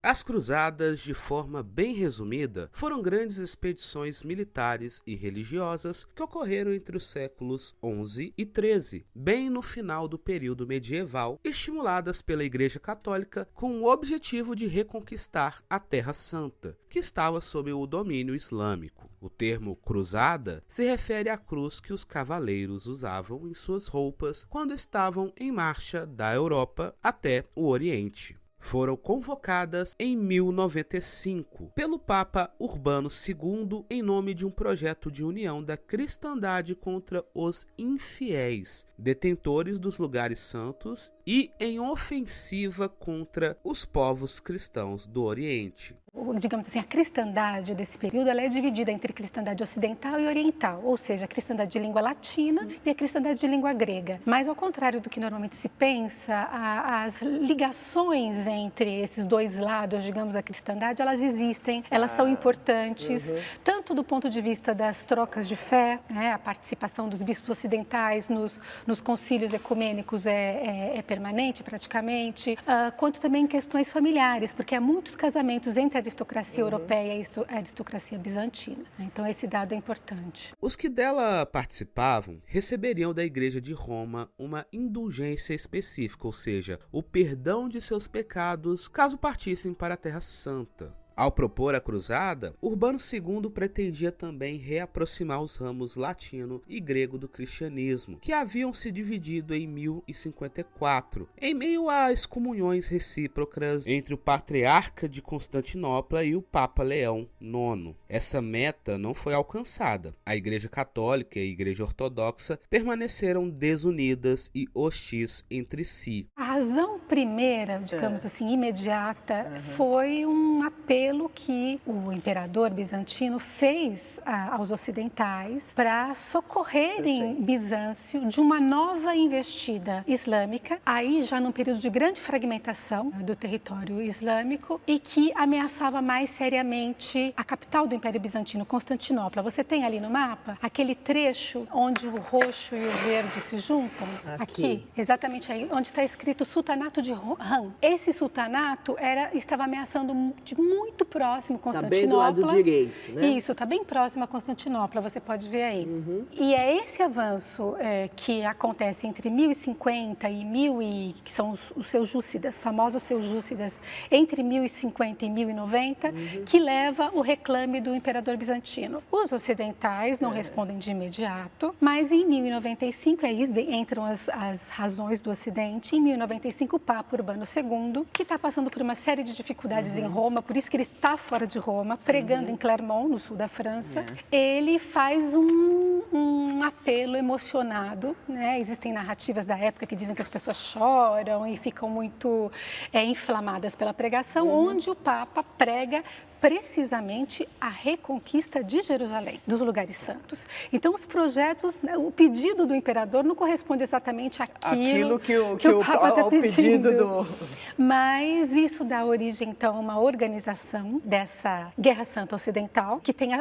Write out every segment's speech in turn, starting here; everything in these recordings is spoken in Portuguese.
As cruzadas, de forma bem resumida, foram grandes expedições militares e religiosas que ocorreram entre os séculos XI e XIII, bem no final do período medieval, estimuladas pela Igreja Católica com o objetivo de reconquistar a Terra Santa, que estava sob o domínio islâmico. O termo cruzada se refere à cruz que os cavaleiros usavam em suas roupas quando estavam em marcha da Europa até o Oriente. Foram convocadas em 1095 pelo Papa Urbano II em nome de um projeto de união da cristandade contra os infiéis, detentores dos lugares santos, e em ofensiva contra os povos cristãos do Oriente. Digamos assim, a cristandade desse período ela é dividida entre cristandade ocidental e oriental, ou seja, a cristandade de língua latina e a cristandade de língua grega. Mas, ao contrário do que normalmente se pensa, as ligações entre esses dois lados, digamos, da cristandade, elas existem, elas são importantes, tanto do ponto de vista das trocas de fé, né, a participação dos bispos ocidentais nos concílios ecumênicos é permanente, praticamente, quanto também em questões familiares, porque há muitos casamentos entre a aristocracia europeia e a aristocracia bizantina. Então, esse dado é importante. Os que dela participavam receberiam da Igreja de Roma uma indulgência específica, ou seja, o perdão de seus pecados caso partissem para a Terra Santa. Ao propor a cruzada, Urbano II pretendia também reaproximar os ramos latino e grego do cristianismo, que haviam se dividido em 1054, em meio a excomunhões recíprocas entre o patriarca de Constantinopla e o Papa Leão IX. Essa meta não foi alcançada. A Igreja Católica e a Igreja Ortodoxa permaneceram desunidas e hostis entre si. A razão primeira, digamos assim, imediata, foi um apelo que o imperador bizantino fez aos ocidentais para socorrerem Bizâncio de uma nova investida islâmica, aí já num período de grande fragmentação do território islâmico e que ameaçava mais seriamente a capital do Império Bizantino, Constantinopla. Você tem ali no mapa aquele trecho onde o roxo e o verde se juntam? Aqui, exatamente aí, onde está escrito Sultanato de Han. Esse sultanato estava ameaçando de muito próximo Constantinopla. Está bem do lado direito, né? Isso, está bem próximo a Constantinopla, você pode ver aí. E é esse avanço que acontece entre 1050 e 1000, que são os seljúcidas, famosos seljúcidas, entre 1050 e 1090, que leva o reclame do imperador bizantino. Os ocidentais não respondem de imediato, mas em 1095, aí entram as razões do Ocidente. Em 1095, o Papa Urbano II, que está passando por uma série de dificuldades em Roma, por isso que ele está fora de Roma, pregando em Clermont, no sul da França, ele faz um apelo emocionado, né? Existem narrativas da época que dizem que as pessoas choram e ficam muito inflamadas pela pregação, onde o Papa prega precisamente a reconquista de Jerusalém, dos lugares santos. Então, os projetos, né, o pedido do imperador não corresponde exatamente àquilo que o Papa está pedindo. Mas isso dá origem, então, a uma organização dessa Guerra Santa Ocidental, que tem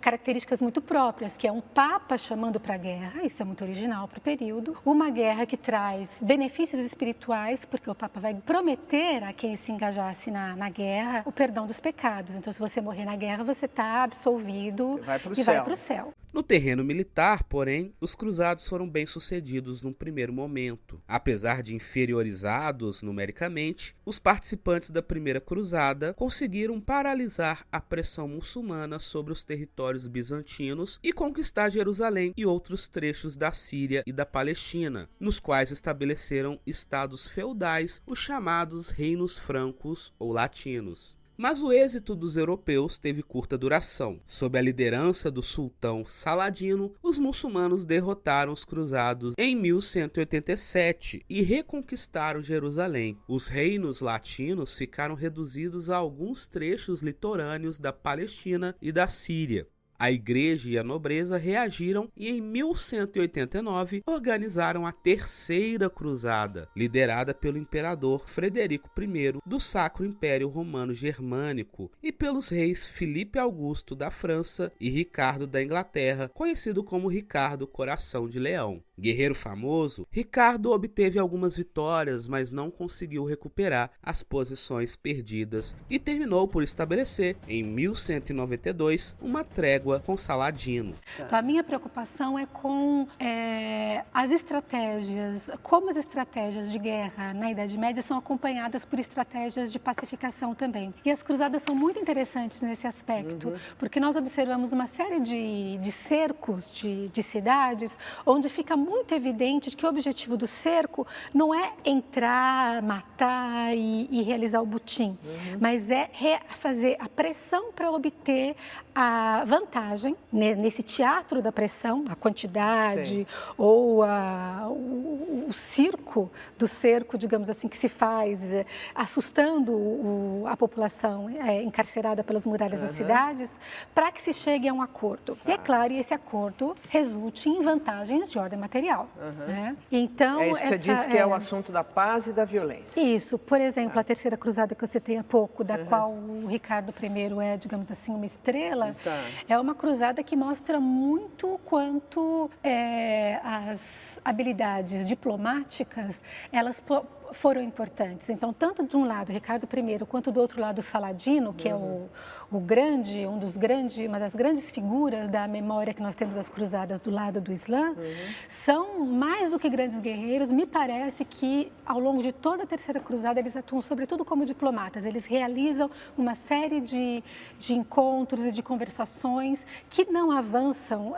características muito próprias, que é um Papa chamando para a guerra, isso é muito original para o período, uma guerra que traz benefícios espirituais, porque o Papa vai prometer a quem se engajasse na guerra o perdão dos pecados. Então, se você morrer na guerra, você está absolvido e vai para o céu. No terreno militar, porém, os cruzados foram bem-sucedidos num primeiro momento. Apesar de inferiorizados numericamente, os participantes da primeira cruzada conseguiram paralisar a pressão muçulmana sobre os territórios bizantinos e conquistar Jerusalém e outros trechos da Síria e da Palestina, nos quais estabeleceram estados feudais, os chamados reinos francos ou latinos. Mas o êxito dos europeus teve curta duração. Sob a liderança do sultão Saladino, os muçulmanos derrotaram os cruzados em 1187 e reconquistaram Jerusalém. Os reinos latinos ficaram reduzidos a alguns trechos litorâneos da Palestina e da Síria. A igreja e a nobreza reagiram e em 1189 organizaram a Terceira Cruzada, liderada pelo imperador Frederico I do Sacro Império Romano Germânico e pelos reis Filipe Augusto da França e Ricardo da Inglaterra, conhecido como Ricardo Coração de Leão. Guerreiro famoso, Ricardo obteve algumas vitórias, mas não conseguiu recuperar as posições perdidas e terminou por estabelecer, em 1192, uma trégua com Saladino. Então, a minha preocupação é com as estratégias, como as estratégias de guerra na Idade Média são acompanhadas por estratégias de pacificação também. E as cruzadas são muito interessantes nesse aspecto, porque nós observamos uma série de cercos de cidades, onde fica muito evidente que o objetivo do cerco não é entrar, matar e realizar o butim, mas é fazer a pressão para obter a vantagem nesse teatro da pressão, a quantidade ou o circo do cerco, digamos assim, que se faz assustando a população encarcerada pelas muralhas das cidades, para que se chegue a um acordo. E é claro, esse acordo resulte em vantagens de ordem material. Né? Então, é isso que você disse que é o assunto da paz e da violência. Isso. Por exemplo, a Terceira Cruzada que eu citei há pouco, da qual o Ricardo I é, digamos assim, uma estrela, é uma cruzada que mostra muito quanto as habilidades diplomáticas, elas foram importantes. Então, tanto de um lado Ricardo I, quanto do outro lado Saladino, que é uma das grandes figuras da memória que nós temos das cruzadas do lado do Islã, são mais do que grandes guerreiros. Me parece que ao longo de toda a Terceira Cruzada eles atuam sobretudo como diplomatas. Eles realizam uma série de encontros e de conversações que não avançam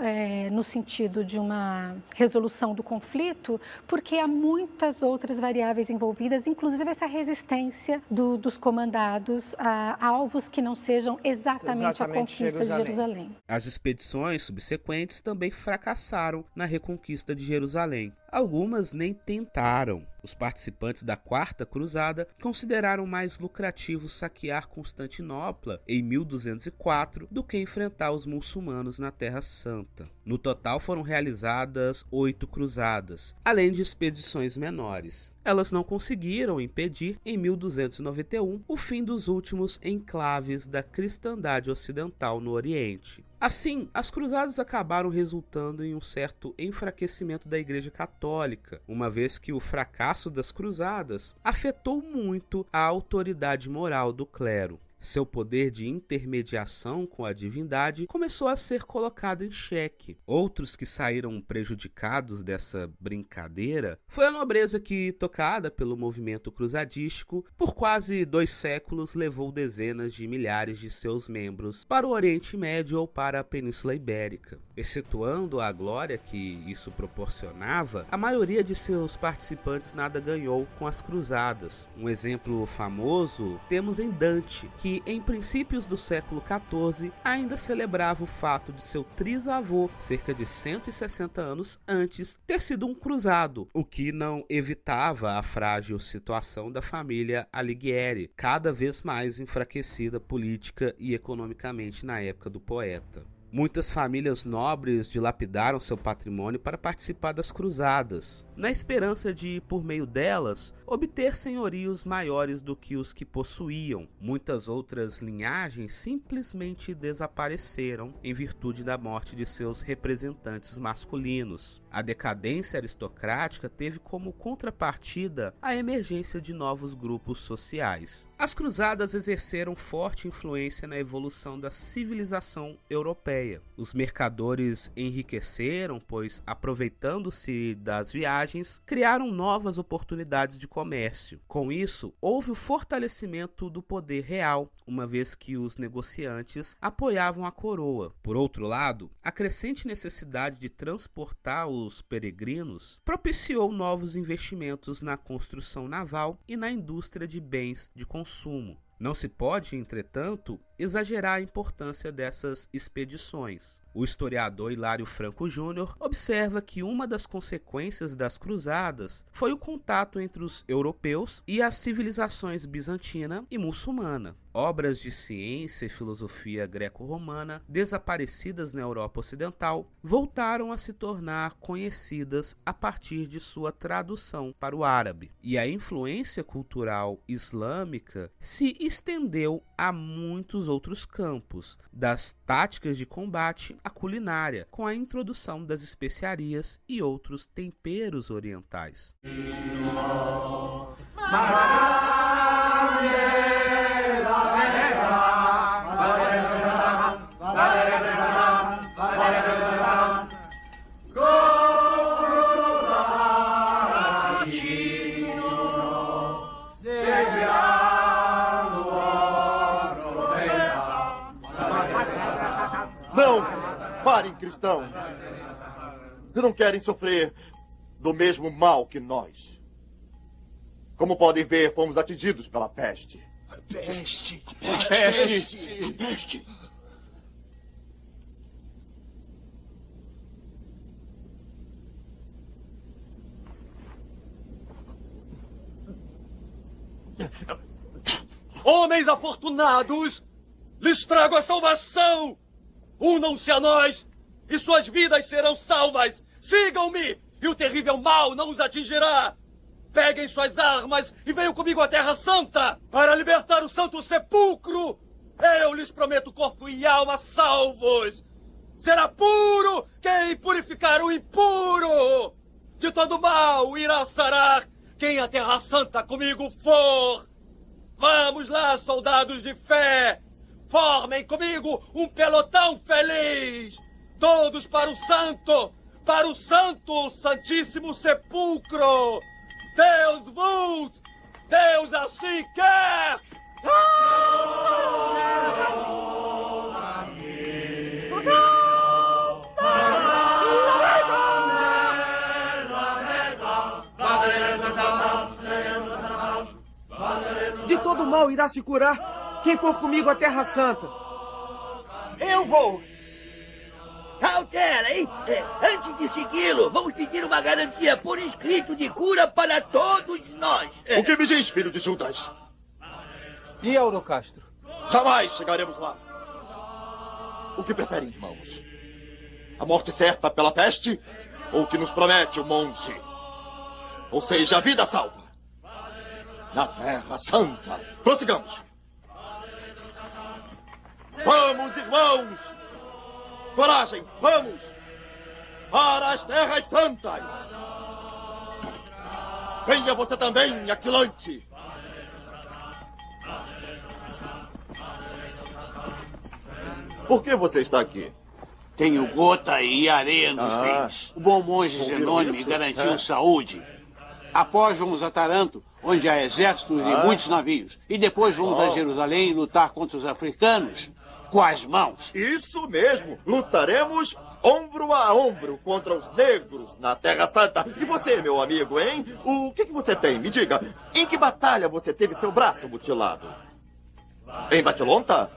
no sentido de uma resolução do conflito, porque há muitas outras variáveis envolvidas, inclusive essa resistência dos comandados a alvos que não sejam exatamente a conquista de Jerusalém. As expedições subsequentes também fracassaram na reconquista de Jerusalém. Algumas nem tentaram. Os participantes da Quarta Cruzada consideraram mais lucrativo saquear Constantinopla em 1204 do que enfrentar os muçulmanos na Terra Santa. No total foram realizadas 8 cruzadas, além de expedições menores. Elas não conseguiram impedir, em 1291, o fim dos últimos enclaves da cristandade ocidental no Oriente. Assim, as cruzadas acabaram resultando em um certo enfraquecimento da Igreja Católica, uma vez que o fracasso das cruzadas afetou muito a autoridade moral do clero. Seu poder de intermediação com a divindade começou a ser colocado em xeque. Outros que saíram prejudicados dessa brincadeira foi a nobreza que, tocada pelo movimento cruzadístico, por quase 2 séculos levou dezenas de milhares de seus membros para o Oriente Médio ou para a Península Ibérica. Excetuando a glória que isso proporcionava, a maioria de seus participantes nada ganhou com as cruzadas. Um exemplo famoso temos em Dante, que em princípios do século XIV ainda celebrava o fato de seu trisavô, cerca de 160 anos antes, ter sido um cruzado, o que não evitava a frágil situação da família Alighieri, cada vez mais enfraquecida política e economicamente na época do poeta. Muitas famílias nobres dilapidaram seu patrimônio para participar das cruzadas, na esperança de, por meio delas, obter senhorios maiores do que os que possuíam. Muitas outras linhagens simplesmente desapareceram em virtude da morte de seus representantes masculinos. A decadência aristocrática teve como contrapartida a emergência de novos grupos sociais. As cruzadas exerceram forte influência na evolução da civilização europeia. Os mercadores enriqueceram, pois, aproveitando-se das viagens, criaram novas oportunidades de comércio. Com isso, houve o fortalecimento do poder real, uma vez que os negociantes apoiavam a coroa. Por outro lado, a crescente necessidade de transportar os peregrinos propiciou novos investimentos na construção naval e na indústria de bens de consumo. Não se pode, entretanto, exagerar a importância dessas expedições. O historiador Hilário Franco Júnior observa que uma das consequências das cruzadas foi o contato entre os europeus e as civilizações bizantina e muçulmana. Obras de ciência e filosofia greco-romana, desaparecidas na Europa Ocidental, voltaram a se tornar conhecidas a partir de sua tradução para o árabe. E a influência cultural islâmica se estendeu a muitos outros campos, das táticas de combate à culinária, com a introdução das especiarias e outros temperos orientais. Não! Parem, cristãos! Se não querem sofrer do mesmo mal que nós. Como podem ver, fomos atingidos pela peste. A peste! A peste! A peste! Homens afortunados! Lhes trago a salvação! Unam-se a nós e suas vidas serão salvas! Sigam-me e o terrível mal não os atingirá! Peguem suas armas e venham comigo à Terra Santa para libertar o Santo Sepulcro! Eu lhes prometo corpo e alma salvos! Será puro quem purificar o impuro! De todo mal irá sarar quem à Terra Santa comigo for! Vamos lá, soldados de fé! Formem comigo um pelotão feliz! Todos para o Santo, Santíssimo Sepulcro! Deus vult! Deus assim quer! De todo mal irá se curar quem for comigo à Terra Santa. Eu vou! Cautela, hein? Antes de segui-lo, vamos pedir uma garantia por escrito de cura para todos nós. O que me diz, filho de Judas? E Eurocastro? Jamais chegaremos lá. O que preferem, irmãos? A morte certa pela peste ou o que nos promete o monge? Ou seja, a vida salva. Na Terra Santa. Prossigamos. Vamos, irmãos! Coragem, vamos! Para as Terras Santas! Venha você também, Aquilante! Por que você está aqui? Tenho gota e areia nos rins. O bom monge Zenônio me garantiu saúde. Após vamos a Taranto, onde há exércitos e muitos navios. E depois vamos a Jerusalém lutar contra os africanos com as mãos. Isso mesmo! Lutaremos ombro a ombro contra os negros na Terra Santa. E você, meu amigo, hein? O que você tem? Me diga, em que batalha você teve seu braço mutilado? Em Batilonta?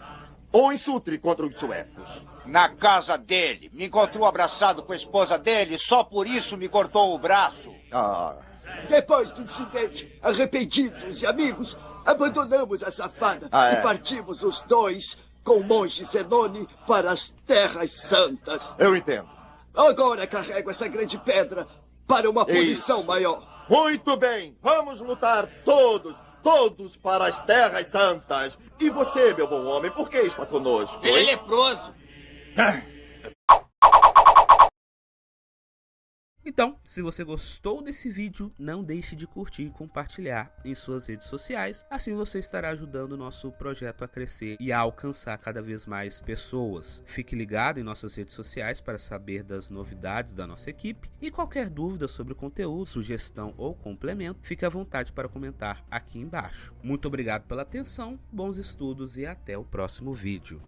Ou em Sutre contra os suecos? Na casa dele. Me encontrou abraçado com a esposa dele, só por isso me cortou o braço. Depois do incidente, arrependidos e amigos, abandonamos a safada e partimos os dois com o monge Zenone para as Terras Santas. Eu entendo. Agora carrego essa grande pedra para uma punição maior. Muito bem, vamos lutar todos para as Terras Santas. E você, meu bom homem, por que está conosco? Ele é leproso. Então, se você gostou desse vídeo, não deixe de curtir e compartilhar em suas redes sociais, assim você estará ajudando o nosso projeto a crescer e a alcançar cada vez mais pessoas. Fique ligado em nossas redes sociais para saber das novidades da nossa equipe e qualquer dúvida sobre o conteúdo, sugestão ou complemento, fique à vontade para comentar aqui embaixo. Muito obrigado pela atenção, bons estudos e até o próximo vídeo.